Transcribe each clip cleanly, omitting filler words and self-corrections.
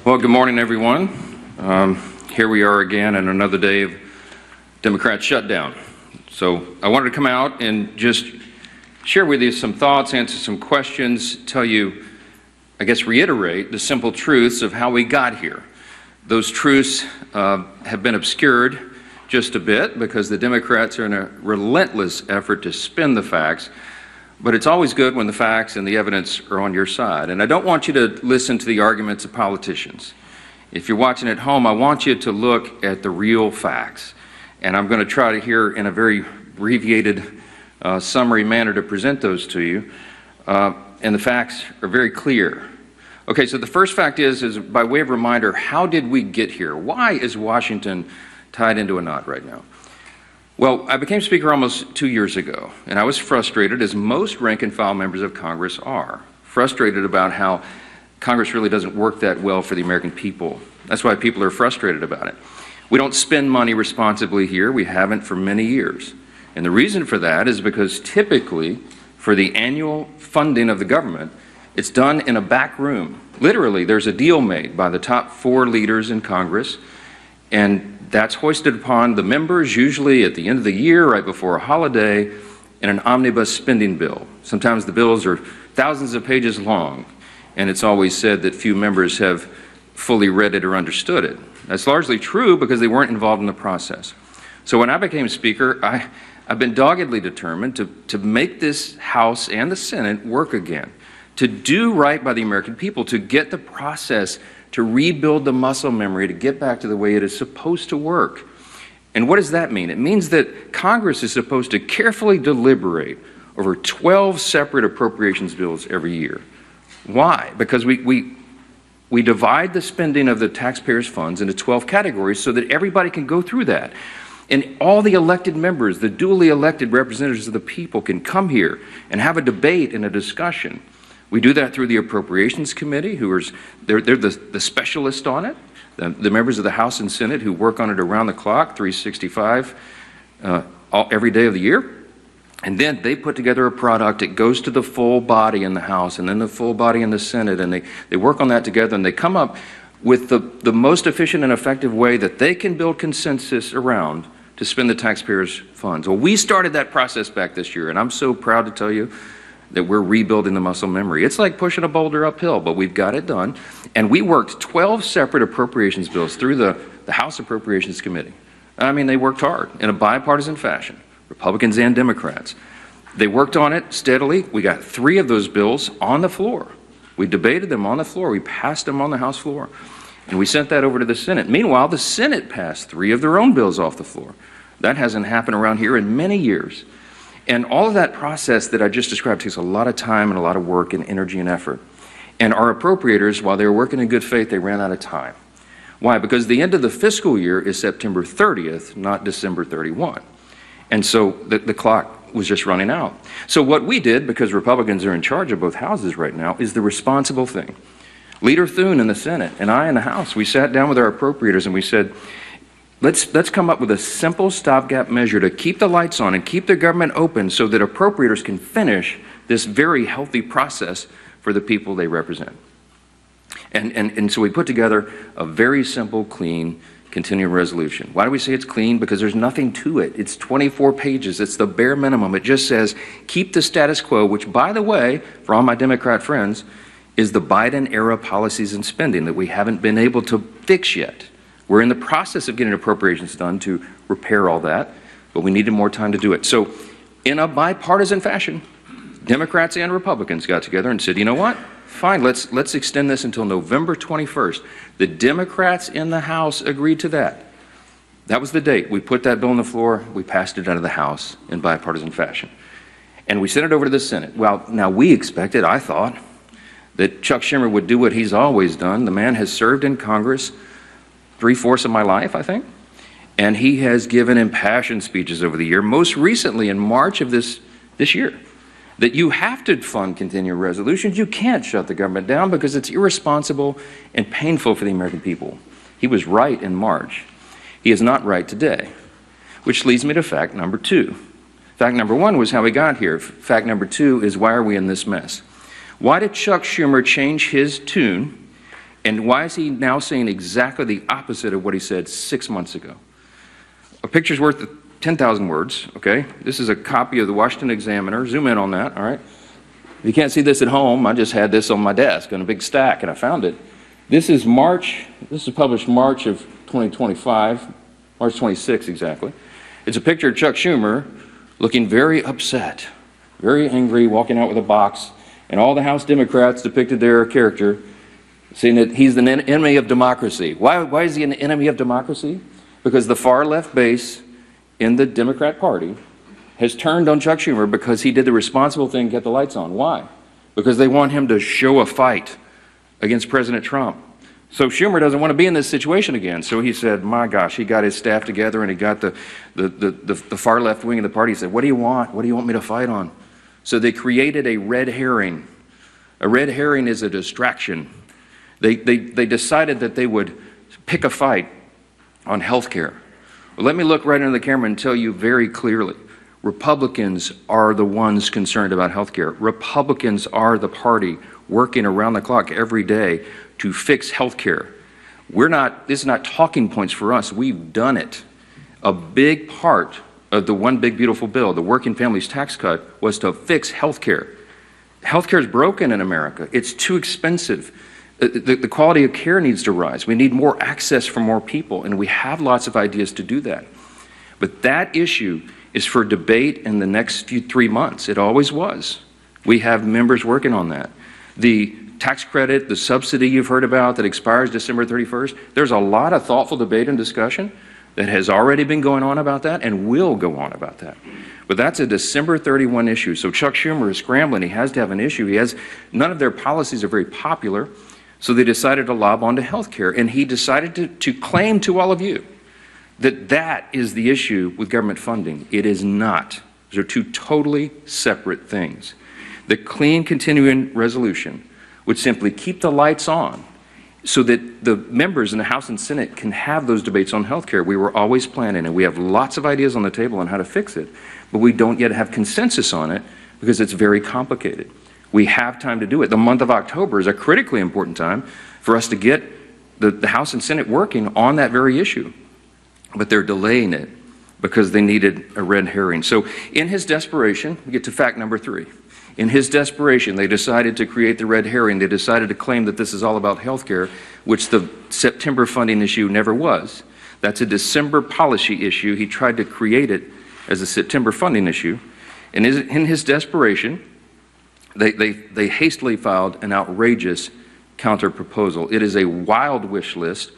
Well, good morning, everyone. Here we are again on another day of Democrat shutdown. So I wanted to come out and just share with you some thoughts, answer some questions, tell you, I guess, reiterate the simple truths of how we got here. Those truths have been obscured just a bit because the Democrats are in a relentless effort to spin the facts. But it's always good when the facts and the evidence are on your side. And I don't want you to listen to the arguments of politicians. If you're watching at home, I want you to look at the real facts. And I'm going to try to here in a very abbreviated summary manner to present those to you. And the facts are very clear. Okay, so the first fact is by way of reminder, how did we get here? Why is Washington tied into a knot right now? Well, I became Speaker almost 2 years ago, and I was frustrated, as most rank-and-file members of Congress are, frustrated about how Congress really doesn't work that well for the American people. That's why people are frustrated about it. We don't spend money responsibly here. We haven't for many years. And the reason for that is because typically, for the annual funding of the government, it's done in a back room. Literally, there's a deal made by the top 4 leaders in Congress, and that's hoisted upon the members, usually at the end of the year, right before a holiday, in an omnibus spending bill. Sometimes the bills are thousands of pages long, and it's always said that few members have fully read it or understood it. That's largely true because they weren't involved in the process. So when I became Speaker, I've been doggedly determined to make this House and the Senate work again, to do right by the American people, to get the process, to rebuild the muscle memory, to get back to the way it is supposed to work. And what does that mean? It means that Congress is supposed to carefully deliberate over 12 separate appropriations bills every year. Why? Because we divide the spending of the taxpayers' funds into 12 categories so that everybody can go through that. And all the elected members, the duly elected representatives of the people, can come here and have a debate and a discussion. We do that through the Appropriations Committee, they're the specialists on it, the members of the House and Senate who work on it around the clock, 365, every day of the year. And then they put together a product. It goes to the full body in the House and then the full body in the Senate, and they work on that together, and they come up with the most efficient and effective way that they can build consensus around to spend the taxpayers' funds. Well, we started that process back this year, and I'm so proud to tell you that we're rebuilding the muscle memory. It's like pushing a boulder uphill, but we've got it done. And we worked 12 separate appropriations bills through the House Appropriations Committee. I mean, they worked hard in a bipartisan fashion, Republicans and Democrats. They worked on it steadily. We got 3 of those bills on the floor. We debated them on the floor. We passed them on the House floor. And we sent that over to the Senate. Meanwhile, the Senate passed 3 of their own bills off the floor. That hasn't happened around here in many years. And all of that process that I just described takes a lot of time and a lot of work and energy and effort. And our appropriators, while they were working in good faith, they ran out of time. Why? Because the end of the fiscal year is September 30th, not December 31. And so the clock was just running out. So what we did, because Republicans are in charge of both houses right now, is the responsible thing. Leader Thune in the Senate and I in the House, we sat down with our appropriators and we said, Let's come up with a simple stopgap measure to keep the lights on and keep the government open so that appropriators can finish this very healthy process for the people they represent. And so we put together a very simple, clean, continuing resolution. Why do we say it's clean? Because there's nothing to it. It's 24 pages. It's the bare minimum. It just says, keep the status quo, which, by the way, for all my Democrat friends, is the Biden-era policies and spending that we haven't been able to fix yet. We're in the process of getting appropriations done to repair all that, but we needed more time to do it. So in a bipartisan fashion, Democrats and Republicans got together and said, you know what? Fine, let's extend this until November 21st. The Democrats in the House agreed to that. That was the date. We put that bill on the floor. We passed it out of the House in bipartisan fashion. And we sent it over to the Senate. Well, now we expected, I thought, that Chuck Schumer would do what he's always done. The man has served in Congress 3/4 of my life, I think. And he has given impassioned speeches over the year, most recently in March of this year, that you have to fund continuing resolutions. You can't shut the government down because it's irresponsible and painful for the American people. He was right in March. He is not right today, which leads me to fact number 2. Fact number 1 was how we got here. Fact number 2 is why are we in this mess? Why did Chuck Schumer change his tune And why is he now saying exactly the opposite of what he said 6 months ago? A picture's worth 10,000 words, okay? This is a copy of the Washington Examiner. Zoom in on that, all right? If you can't see this at home, I just had this on my desk on a big stack, and I found it. This is published March of 2025, March 26 exactly. It's a picture of Chuck Schumer looking very upset, very angry, walking out with a box, and all the House Democrats depicted their character, saying that he's the enemy of democracy. Why is he an enemy of democracy? Because the far left base in the Democrat Party has turned on Chuck Schumer because he did the responsible thing, get the lights on. Why? Because they want him to show a fight against President Trump. So Schumer doesn't want to be in this situation again. So he said, my gosh, he got his staff together and he got the far left wing of the party. He said, what do you want? What do you want me to fight on? So they created a red herring. A red herring is a distraction. They decided that they would pick a fight on health care. Well, let me look right into the camera and tell you very clearly. Republicans are the ones concerned about health care. Republicans are the party working around the clock every day to fix health care. This is not talking points for us. We've done it. A big part of the One Big Beautiful Bill, the Working Families Tax Cut, was to fix health care. Health care is broken in America. It's too expensive. The quality of care needs to rise. We need more access for more people, and we have lots of ideas to do that. But that issue is for debate in the next 3 months. It always was. We have members working on that. The tax credit, the subsidy you've heard about that expires December 31st, there's a lot of thoughtful debate and discussion that has already been going on about that and will go on about that. But that's a December 31 issue. So Chuck Schumer is scrambling. He has to have an issue. None of their policies are very popular, so they decided to lob onto health care. And he decided to claim to all of you that that is the issue with government funding. It is not. Those are two totally separate things. The clean continuing resolution would simply keep the lights on so that the members in the House and Senate can have those debates on health care. We were always planning, and we have lots of ideas on the table on how to fix it, but we don't yet have consensus on it because it's very complicated. We have time to do it. The month of October is a critically important time for us to get the House and Senate working on that very issue. But they're delaying it because they needed a red herring. So in his desperation, we get to fact number 3. In his desperation, they decided to create the red herring. They decided to claim that this is all about health care, which the September funding issue never was. That's a December policy issue. He tried to create it as a September funding issue. And in his desperation, they hastily filed an outrageous counter-proposal. It is a wild wish list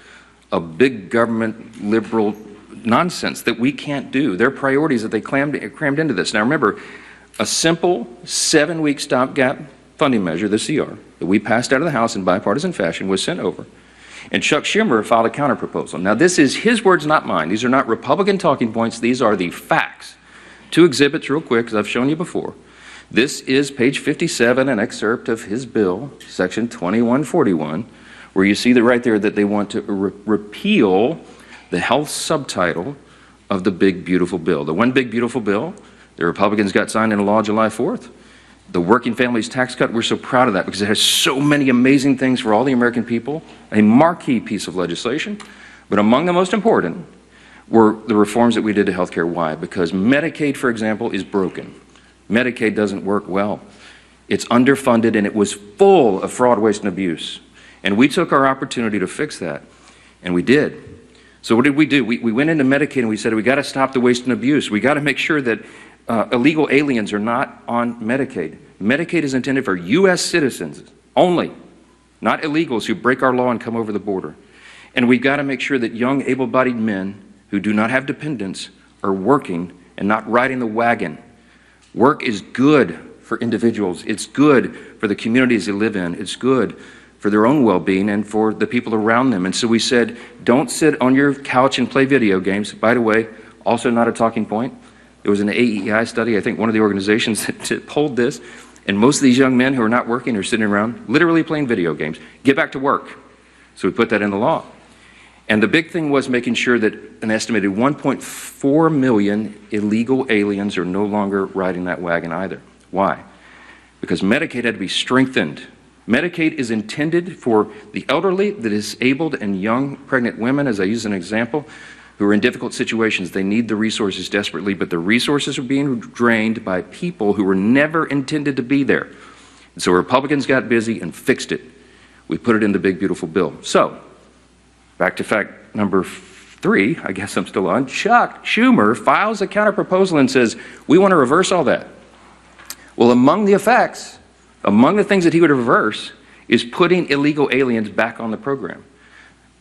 of big government liberal nonsense that we can't do. Their priorities that they crammed into this. Now remember, a simple 7-week stopgap funding measure, the CR, that we passed out of the House in bipartisan fashion was sent over. And Chuck Schumer filed a counterproposal. Now this is his words, not mine. These are not Republican talking points. These are the facts. 2 exhibits real quick, because I've shown you before. This is page 57, an excerpt of his bill, section 2141, where you see that right there that they want to repeal the health subtitle of the Big Beautiful Bill. The One Big Beautiful Bill, the Republicans got signed into law July 4th. The Working Families Tax Cut, we're so proud of that because it has so many amazing things for all the American people, a marquee piece of legislation. But among the most important were the reforms that we did to health care. Why? Because Medicaid, for example, is broken. Medicaid doesn't work well. It's underfunded and it was full of fraud, waste, and abuse. And we took our opportunity to fix that, and we did. So what did we do? We went into Medicaid and we said, we got to stop the waste and abuse. We got to make sure that illegal aliens are not on Medicaid. Medicaid is intended for U.S. citizens only, not illegals who break our law and come over the border. And we've got to make sure that young, able-bodied men who do not have dependents are working and not riding the wagon. Work is good for individuals. It's good for the communities they live in. It's good for their own well-being and for the people around them. And so we said, don't sit on your couch and play video games. By the way, also not a talking point. There was an AEI study, I think one of the organizations that polled this, and most of these young men who are not working are sitting around literally playing video games. Get back to work. So we put that in the law. And the big thing was making sure that an estimated 1.4 million illegal aliens are no longer riding that wagon either. Why? Because Medicaid had to be strengthened Medicaid is intended for the elderly, the disabled, and young pregnant women, as I use an example, who are in difficult situations. They need the resources desperately, but the resources are being drained by people who were never intended to be there. And so Republicans got busy and fixed it. We put it in the big, beautiful bill. So, back to fact number 3, I guess I'm still on. Chuck Schumer files a counterproposal and says, we want to reverse all that. Well, among the effects, among the things that he would reverse is putting illegal aliens back on the program.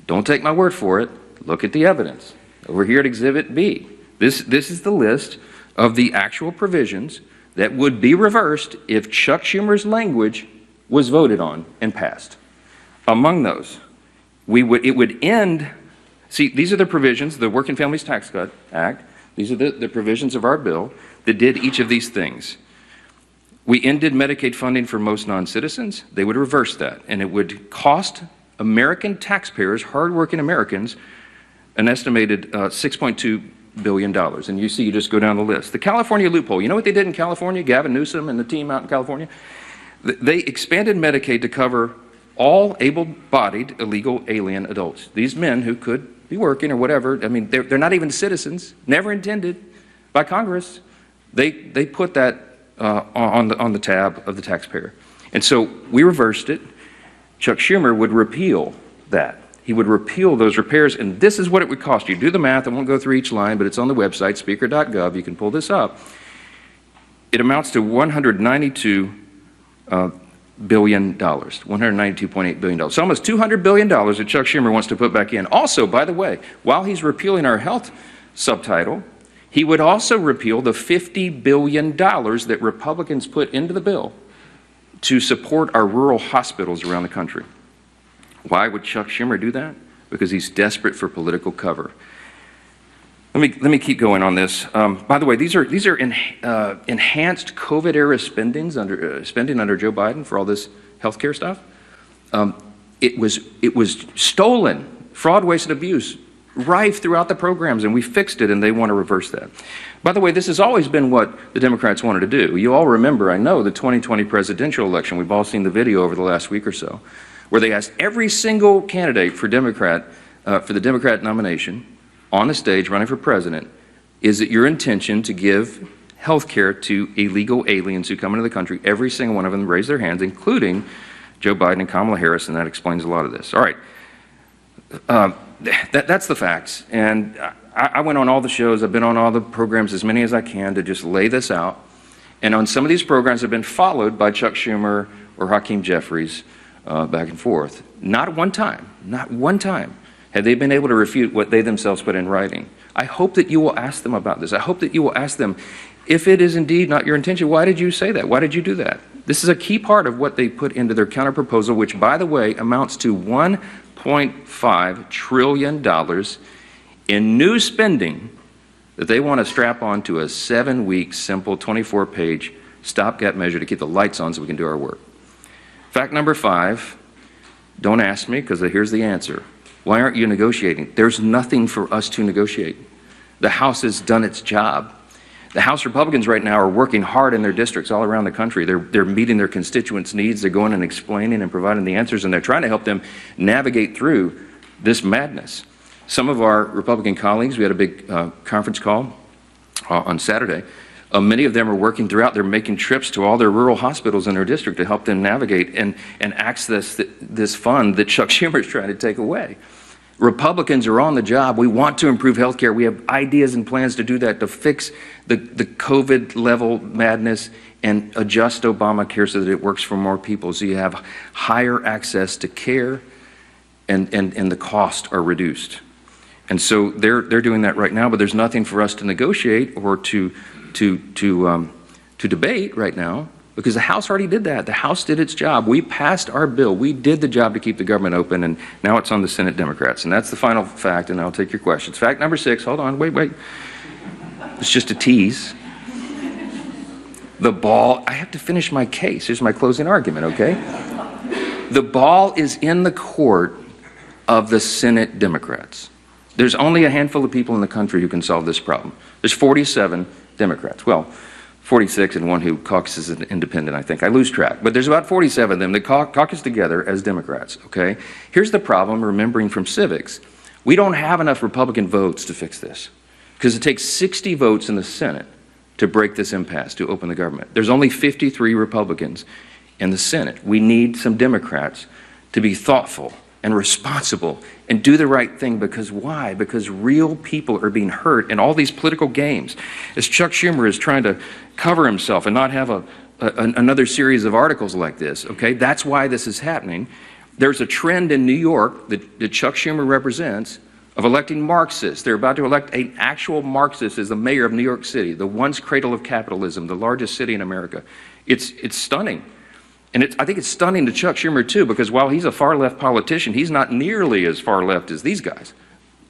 Don't take my word for it. Look at the evidence. Over here at Exhibit B. This is the list of the actual provisions that would be reversed if Chuck Schumer's language was voted on and passed. Among those, it would end. See, these are the provisions, the Working Families Tax Cut Act. These are the provisions of our bill that did each of these things. We ended Medicaid funding for most non-citizens. They would reverse that, and it would cost American taxpayers, hardworking Americans, an estimated $6.2 billion. And you see, you just go down the list. The California loophole. You know what they did in California? Gavin Newsom and the team out in California? They expanded Medicaid to cover all able-bodied illegal alien adults. These men who could be working or whatever. I mean, they're not even citizens, never intended by Congress. They put that on the tab of the taxpayer. And so we reversed it. Chuck Schumer would repeal that. He would repeal those repairs, and this is what it would cost you. Do the math. I won't go through each line, but it's on the website, speaker.gov. You can pull this up. It amounts to $192 billion, $192.8 billion. So almost $200 billion that Chuck Schumer wants to put back in. Also, by the way, while he's repealing our health subtitle, he would also repeal the $50 billion that Republicans put into the bill to support our rural hospitals around the country. Why would Chuck Schumer do that? Because he's desperate for political cover. Let me keep going on this. By the way, these are enhanced COVID-era spending under Joe Biden for all this healthcare stuff. It was stolen, fraud, waste, and abuse, rife throughout the programs, and we fixed it, and they want to reverse that. By the way, this has always been what the Democrats wanted to do. You all remember, I know, the 2020 presidential election. We've all seen the video over the last week or so, where they asked every single candidate for the Democrat nomination on the stage running for president, is it your intention to give health care to illegal aliens who come into the country? Every single one of them raised their hands, including Joe Biden and Kamala Harris, and that explains a lot of this. All right. That's the facts. And I went on all the shows. I've been on all the programs, as many as I can, to just lay this out. And on some of these programs have been followed by Chuck Schumer or Hakeem Jeffries back and forth. Not one time have they been able to refute what they themselves put in writing. I hope that you will ask them about this. I hope that you will ask them, if it is indeed not your intention, why did you say that? Why did you do that? This is a key part of what they put into their counterproposal, which, by the way, amounts to $1.5 trillion in new spending that they want to strap onto a 7-week, simple, 24-page stopgap measure to keep the lights on so we can do our work. Fact number 5, don't ask me, because here's the answer. Why aren't you negotiating? There's nothing for us to negotiate. The House has done its job. The House Republicans right now are working hard in their districts all around the country. They're meeting their constituents' needs. They're going and explaining and providing the answers, and they're trying to help them navigate through this madness. Some of our Republican colleagues, we had a big conference call on Saturday. Many of them are working throughout. They're making trips to all their rural hospitals in their district to help them navigate and access this fund that Chuck Schumer is trying to take away. Republicans are on the job. We want to improve health care. We have ideas and plans to do that, to fix the COVID level madness and adjust Obamacare so that it works for more people, so you have higher access to care and the costs are reduced. And so they're doing that right now, but there's nothing for us to negotiate or to debate right now, because the House already did that. The House did its job. We passed our bill. We did the job to keep the government open, and now it's on the Senate Democrats. And that's the final fact, and I'll take your questions. Fact number 6, hold on, wait. It's just a tease. The ball, I have to finish my case. Here's my closing argument, okay? The ball is in the court of the Senate Democrats. There's only a handful of people in the country who can solve this problem. There's 47 Democrats. Well, 46 and one who caucuses as an independent, I think. I lose track. But there's about 47 of them that caucus together as Democrats, okay? Here's the problem, remembering from civics. We don't have enough Republican votes to fix this because it takes 60 votes in the Senate to break this impasse, to open the government. There's only 53 Republicans in the Senate. We need some Democrats to be thoughtful and responsible and do the right thing. Because why? Because real people are being hurt in all these political games. As Chuck Schumer is trying to cover himself and not have another series of articles like this, okay? That's why this is happening. There's a trend in New York that Chuck Schumer represents of electing Marxists. They're about to elect an actual Marxist as the mayor of New York City, the once cradle of capitalism, the largest city in America. It's stunning. And I think it's stunning to Chuck Schumer, too, because while he's a far-left politician, he's not nearly as far-left as these guys,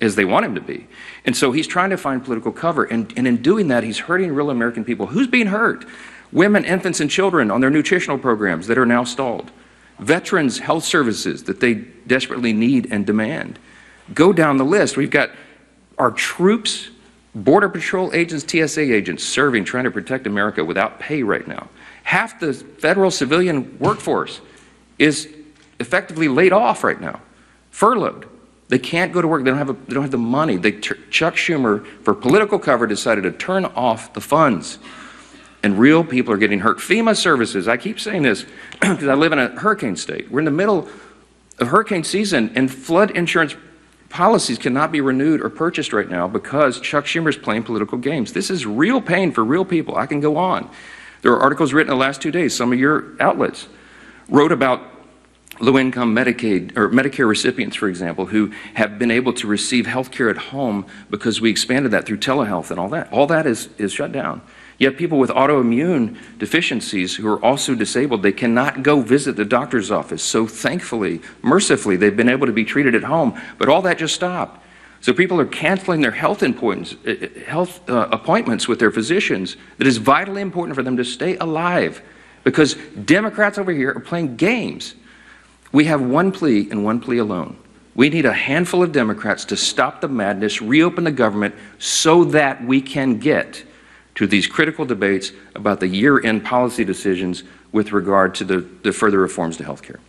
as they want him to be. And so he's trying to find political cover. And in doing that, he's hurting real American people. Who's being hurt? Women, infants, and children on their nutritional programs that are now stalled. Veterans' health services that they desperately need and demand. Go down the list. We've got our troops, Border Patrol agents, TSA agents serving, trying to protect America without pay right now. Half the federal civilian workforce is effectively laid off right now, furloughed. They can't go to work. They don't have the money. Chuck Schumer, for political cover, decided to turn off the funds, and real people are getting hurt. FEMA services. I keep saying this because I live in a hurricane state. We're in the middle of hurricane season, and flood insurance policies cannot be renewed or purchased right now because Chuck Schumer's playing political games. This is real pain for real people. I can go on. There are articles written in the last 2 days. Some of your outlets wrote about low-income Medicaid or Medicare recipients, for example, who have been able to receive health care at home because we expanded that through telehealth and all that. All that is shut down. You have people with autoimmune deficiencies who are also disabled. They cannot go visit the doctor's office. So thankfully, mercifully, they've been able to be treated at home. But all that just stopped. So people are canceling their health appointments with their physicians that is vitally important for them to stay alive, because Democrats over here are playing games. We have one plea and one plea alone. We need a handful of Democrats to stop the madness, reopen the government so that we can get to these critical debates about the year-end policy decisions with regard to the further reforms to health care.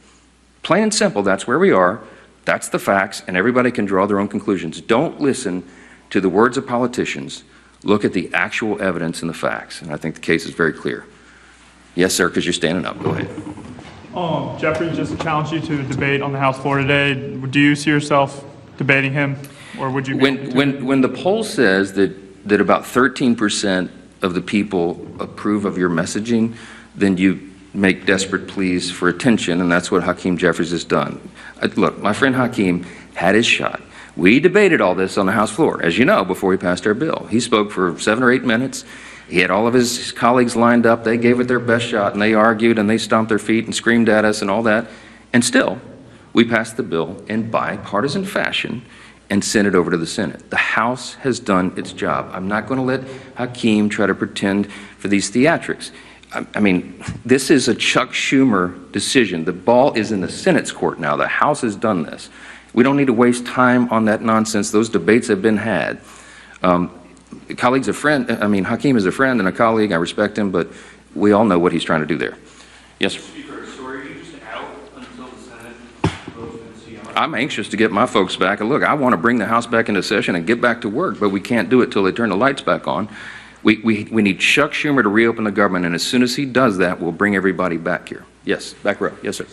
Plain and simple, that's where we are. That's the facts, and everybody can draw their own conclusions. Don't listen to the words of politicians. Look at the actual evidence and the facts, and I think the case is very clear. Yes, sir, because you're standing up. Go ahead. Jeffrey just challenged you to a debate on the House floor today. Do you see yourself debating him, or would you? When the poll says that about 13% of the people approve of your messaging, then you make desperate pleas for attention, and that's what Hakeem Jeffries has done. Look, my friend Hakeem had his shot. We debated all this on the House floor, as you know, before we passed our bill. He spoke for 7 or 8 minutes. He had all of his colleagues lined up. They gave it their best shot, and they argued, and they stomped their feet and screamed at us and all that. And still, we passed the bill in bipartisan fashion and sent it over to the Senate. The House has done its job. I'm not going to let Hakeem try to pretend for these theatrics. I mean, this is a Chuck Schumer decision. The ball is in the Senate's court now. The House has done this. We don't need to waste time on that nonsense. Those debates have been had. Colleague's a friend. I mean, Hakeem is a friend and a colleague. I respect him, but we all know what he's trying to do there. Yes, sir. Speaker, so are you just out until the Senate votes in CR? I'm anxious to get my folks back. And look, I want to bring the House back into session and get back to work, but we can't do it till they turn the lights back on. We need Chuck Schumer to reopen the government, and as soon as he does that, we'll bring everybody back here. Yes, back row. Yes, sir.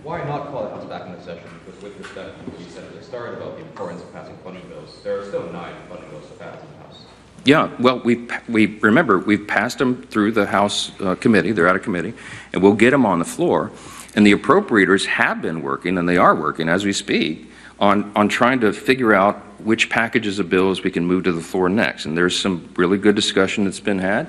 Why not call the House back into session? Because with respect to what you said at the start about the importance of passing funding bills, there are still 9 funding bills to pass in the House. Yeah, well, we've passed them through the House committee. They're out of committee, and we'll get them on the floor. And the appropriators have been working, and they are working as we speak, on trying to figure out which packages of bills we can move to the floor next. And there's some really good discussion that's been had.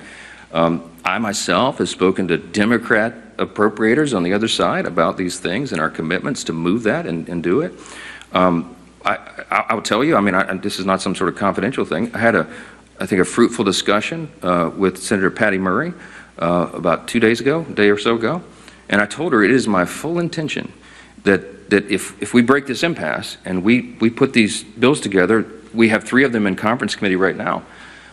I myself have spoken to Democrat appropriators on the other side about these things and our commitments to move that and do it. I'll tell you, I mean, this is not some sort of confidential thing. I had I think a fruitful discussion with Senator Patty Murray about 2 days ago, a day or so ago. And I told her it is my full intention that if we break this impasse and we put these bills together, we have 3 of them in conference committee right now.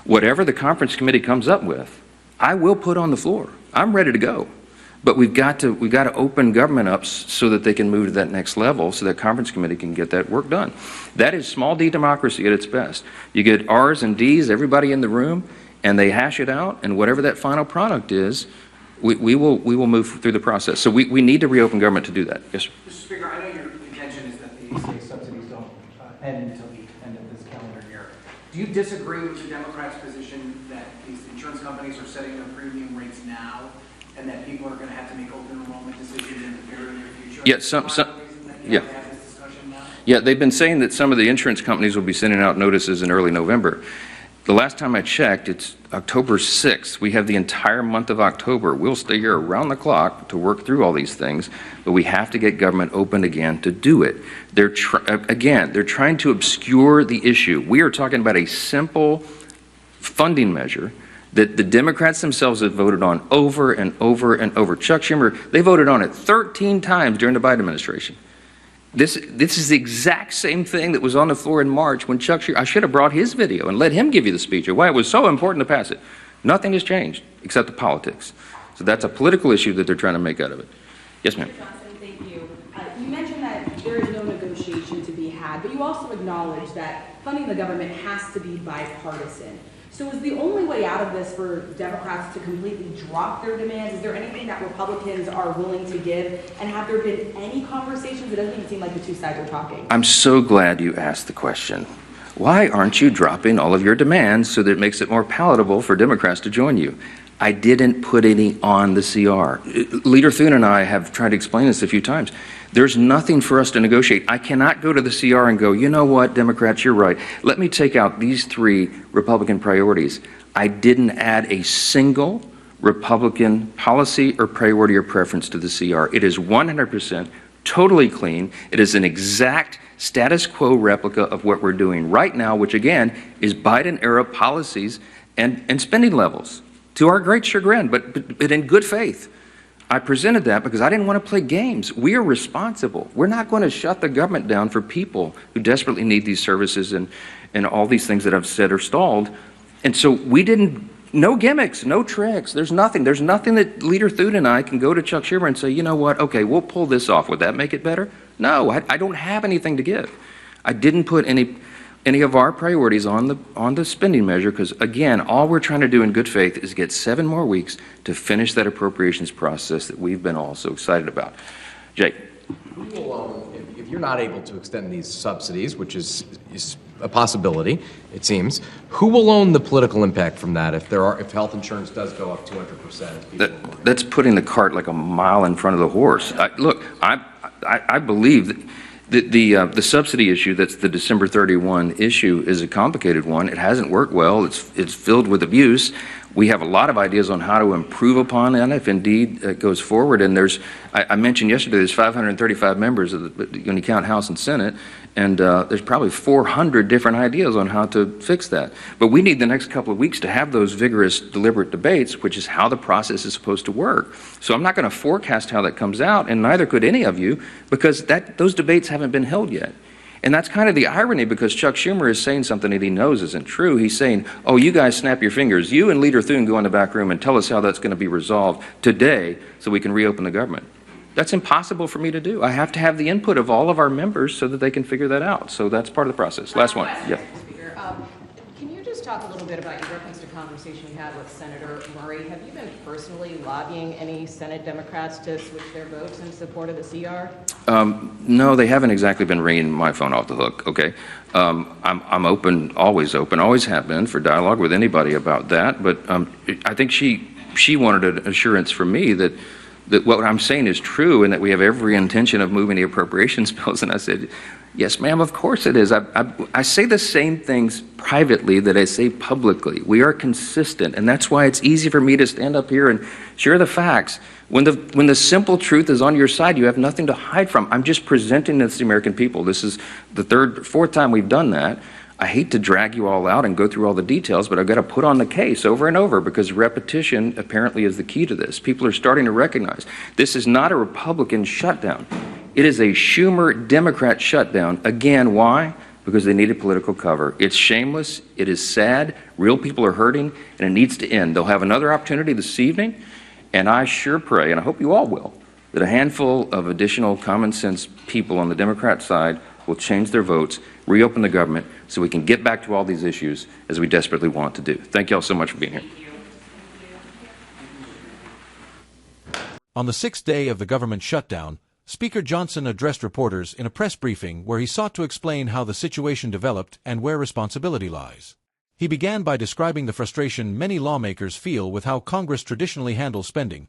Whatever the conference committee comes up with, I will put on the floor. I'm ready to go. But we've got to open government up so that they can move to that next level, so that conference committee can get that work done. That is small d democracy at its best. You get R's and D's, everybody in the room, and they hash it out, and whatever that final product is, we will move through the process. So we need to reopen government to do that. Yes, sir. Mr. Speaker, I know your intention is that the ACA subsidies don't end until the end of this calendar year. Do you disagree with the Democrats' position that these insurance companies are setting their premium rates now, and that people are going to have to make open enrollment decisions in the very near future? Yeah, Yeah. Have this discussion now? Yeah, they've been saying that some of the insurance companies will be sending out notices in early November. The last time I checked, it's October 6th. We have the entire month of October. We'll stay here around the clock to work through all these things, but we have to get government open again to do it. They're trying to obscure the issue. We are talking about a simple funding measure that the Democrats themselves have voted on over and over and over. Chuck Schumer, they voted on it 13 times during the Biden administration. This is the exact same thing that was on the floor in March when Chuck Schumer, I should have brought his video and let him give you the speech of why it was so important to pass it. Nothing has changed except the politics. So that's a political issue that they're trying to make out of it. Yes, ma'am. Mr. Johnson, thank you. You mentioned that there is no negotiation to be had, but you also acknowledge that funding the government has to be bipartisan. So is the only way out of this for Democrats to completely drop their demands? Is there anything that Republicans are willing to give? And have there been any conversations? It doesn't even seem like the two sides are talking. I'm so glad you asked the question. Why aren't you dropping all of your demands so that it makes it more palatable for Democrats to join you? I didn't put any on the CR. Leader Thune and I have tried to explain this a few times. There's nothing for us to negotiate. I cannot go to the CR and go, you know what, Democrats, you're right. Let me take out these 3 Republican priorities. I didn't add a single Republican policy or priority or preference to the CR. It is 100% totally clean. It is an exact status quo replica of what we're doing right now, which again is Biden-era policies and spending levels, to our great chagrin, but in good faith. I presented that because I didn't want to play games. We are responsible. We're not going to shut the government down for people who desperately need these services and all these things that I've said are stalled. And so we didn't, no gimmicks, no tricks. There's nothing that Leader Thune and I can go to Chuck Schumer and say, you know what, okay, we'll pull this off. Would that make it better? No, I don't have anything to give. I didn't put any of our priorities on the spending measure because, again, all we're trying to do in good faith is get 7 more weeks to finish that appropriations process that we've been all so excited about. Jake. Who will, if you're not able to extend these subsidies, which is a possibility, it seems, who will own the political impact from that if health insurance does go up 200%? That's putting the cart like a mile in front of the horse. Look, I believe that the subsidy issue, that's the December 31 issue, is a complicated one. It hasn't worked well. It's filled with abuse. We have a lot of ideas on how to improve upon it if indeed it goes forward. And I mentioned yesterday, there's 535 members when you count House and Senate, and there's probably 400 different ideas on how to fix that. But we need the next couple of weeks to have those vigorous, deliberate debates, which is how the process is supposed to work. So I'm not going to forecast how that comes out, and neither could any of you, because those debates haven't been held yet. And that's kind of the irony, because Chuck Schumer is saying something that he knows isn't true. He's saying, oh, you guys snap your fingers. You and Leader Thune go in the back room and tell us how that's going to be resolved today so we can reopen the government. That's impossible for me to do. I have to have the input of all of our members so that they can figure that out. So that's part of the process. Last one. Question, Yep. Mr. Speaker. Can you just talk a little bit about your reference to conversation you had with Senator Murray? Have you been personally lobbying any Senate Democrats to switch their votes in support of the CR? No, they haven't exactly been ringing my phone off the hook, okay? I'm open, always have been, for dialogue with anybody about that, but I think she wanted an assurance from me that what I'm saying is true and that we have every intention of moving the appropriations bills. And I said, yes, ma'am, of course it is. I say the same things privately that I say publicly. We are consistent, and that's why it's easy for me to stand up here and share the facts. When the simple truth is on your side, you have nothing to hide from. I'm just presenting this to the American people. This is the fourth time we've done that. I hate to drag you all out and go through all the details, but I've got to put on the case over and over because repetition apparently is the key to this. People are starting to recognize this is not a Republican shutdown. It is a Schumer Democrat shutdown. Again, why? because they needed political cover. It's shameless, it is sad, real people are hurting, and it needs to end. They'll have another opportunity this evening, and I sure pray, and I hope you all will, that a handful of additional common sense people on the Democrat side will change their votes, reopen the government, so we can get back to all these issues as we desperately want to do. Thank you all so much for being here. On the sixth day of the government shutdown, Speaker Johnson addressed reporters in a press briefing where he sought to explain how the situation developed and where responsibility lies. He began by describing the frustration many lawmakers feel with how Congress traditionally handles spending,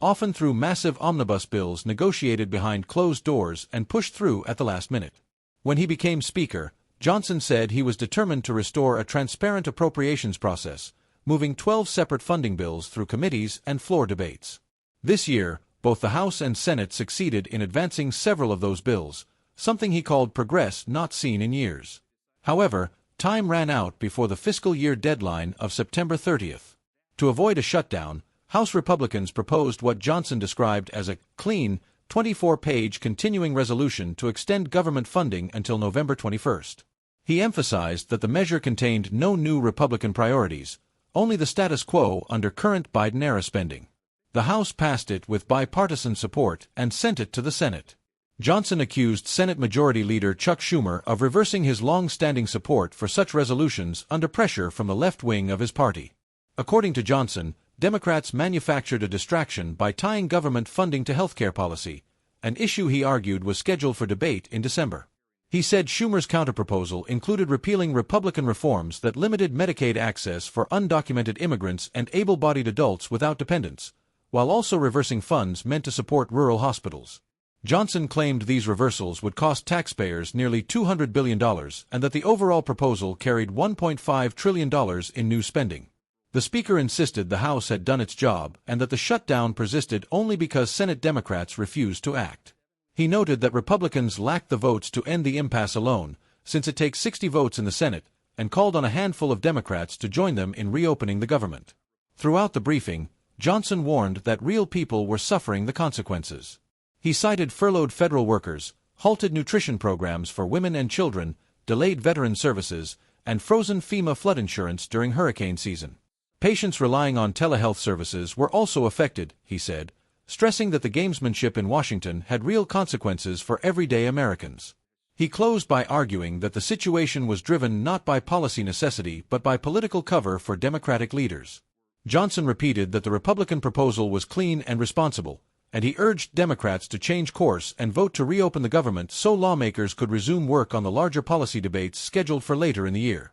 often through massive omnibus bills negotiated behind closed doors and pushed through at the last minute. When he became Speaker, Johnson said he was determined to restore a transparent appropriations process, moving 12 separate funding bills through committees and floor debates. This year, both the House and Senate succeeded in advancing several of those bills, something he called progress not seen in years. However, time ran out before the fiscal year deadline of September 30th. To avoid a shutdown, House Republicans proposed what Johnson described as a clean, 24-page continuing resolution to extend government funding until November 21st. He emphasized that the measure contained no new Republican priorities, only the status quo under current Biden-era spending. The House passed it with bipartisan support and sent it to the Senate. Johnson accused Senate Majority Leader Chuck Schumer of reversing his long-standing support for such resolutions under pressure from the left wing of his party. According to Johnson, Democrats manufactured a distraction by tying government funding to healthcare policy, an issue he argued was scheduled for debate in December. He said Schumer's counterproposal included repealing Republican reforms that limited Medicaid access for undocumented immigrants and able-bodied adults without dependents, while also reversing funds meant to support rural hospitals. Johnson claimed these reversals would cost taxpayers nearly $200 billion and that the overall proposal carried $1.5 trillion in new spending. The Speaker insisted the House had done its job and that the shutdown persisted only because Senate Democrats refused to act. He noted that Republicans lacked the votes to end the impasse alone, since it takes 60 votes in the Senate, and called on a handful of Democrats to join them in reopening the government. Throughout the briefing, Johnson warned that real people were suffering the consequences. He cited furloughed federal workers, halted nutrition programs for women and children, delayed veteran services, and frozen FEMA flood insurance during hurricane season. Patients relying on telehealth services were also affected, he said, stressing that the gamesmanship in Washington had real consequences for everyday Americans. He closed by arguing that the situation was driven not by policy necessity but by political cover for Democratic leaders. Johnson repeated that the Republican proposal was clean and responsible, and he urged Democrats to change course and vote to reopen the government so lawmakers could resume work on the larger policy debates scheduled for later in the year.